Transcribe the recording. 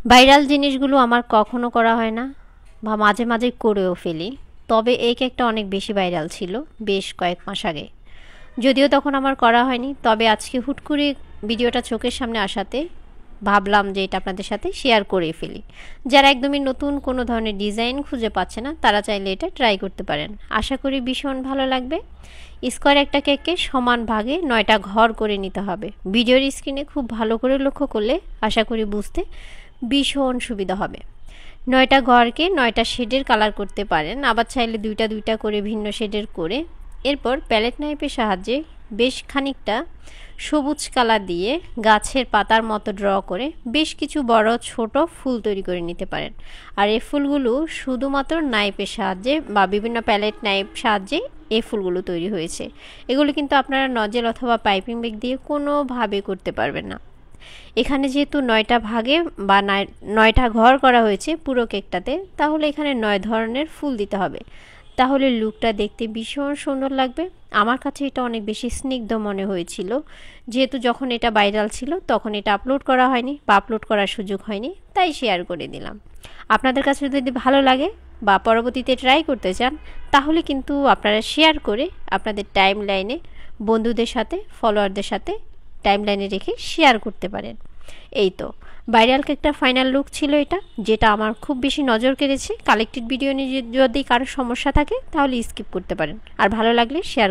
Viral জিনিসগুলো আমার কখনো করা হয় না বা মাঝে মাঝে করেও ফেলি। তবে এই কেকটা অনেক বেশি ভাইরাল ছিল বেশ কয়েক মাস আগে, যদিও তখন আমার করা হয়নি। তবে আজকে হুট করে ভিডিওটা চোখের সামনে আসাতে ভাবলাম যে এটা আপনাদের সাথে শেয়ার করে ফেলি। যারা একদমই নতুন কোনো ধরনের ডিজাইন খুঁজে পাচ্ছে না তারা চাইলে এটা ট্রাই করতে পারেন, আশা করি ভীষণ ভালো লাগবে। স্কোয়ার একটা কেককে সমান ভাগে 9টা ঘর করে নিতে হবে। ভিডিওর স্ক্রিনে খুব ভালো করে লক্ষ্য করলে আশা করি বুঝতে ভীষণ সুবিধা হবে। 9টা ঘরকে 9টা শেডের কালার করতে পারেন, আবার চাইলে দুইটা দুইটা করে ভিন্ন শেডের করে এরপর প্যালেট নাইফের সাহায্যে বেশ খানিকটা সবুজ কালার দিয়ে গাছের পাতার মতো ড্র করে বেশ কিছু বড় ছোট ফুল তৈরি করে নিতে পারেন। আর এই ফুলগুলো শুধুমাত্র নাইফের সাহায্যে বা বিভিন্ন প্যালেট নাইফ সাহায্যে এই ফুলগুলো তৈরি হয়েছে। এগুলো কিন্তু আপনারা নজেল অথবা পাইপিং ব্যাগ দিয়ে কোনোভাবে করতে পারবেন না। এখানে যেহেতু 9টা ভাগে বা 9টা ঘর করা হয়েছে পুরো কেকটাতে, তাহলে এখানে 9 ধরনের ফুল দিতে হবে। তাহলে লুকটা দেখতে ভীষণ সুন্দর লাগবে। আমার কাছে এটা অনেক বেশি স্নিগ্ধ মনে হয়েছিল, যেহেতু যখন এটা ভাইরাল ছিল তখন এটা আপলোড করা হয়নি বা আপলোড করার সুযোগ হয়নি, তাই শেয়ার করে দিলাম। আপনাদের কাছে যদি ভালো লাগে বা পরবর্তীতে ট্রাই করতে চান তাহলে কিন্তু আপনারা শেয়ার করে আপনাদের টাইম লাইনে বন্ধুদের সাথে ফলোয়ারদের সাথে টাইম লাইনে রেখে শেয়ার করতে পারেন। এই তো ভাইরাল কেকটার ফাইনাল লুক ছিল এটা, যেটা আমার খুব বেশি নজর কেড়েছে। কালেক্টেড ভিডিও নিয়ে যদি কারো সমস্যা থাকে তাহলে স্কিপ করতে পারেন, আর ভালো লাগলে শেয়ার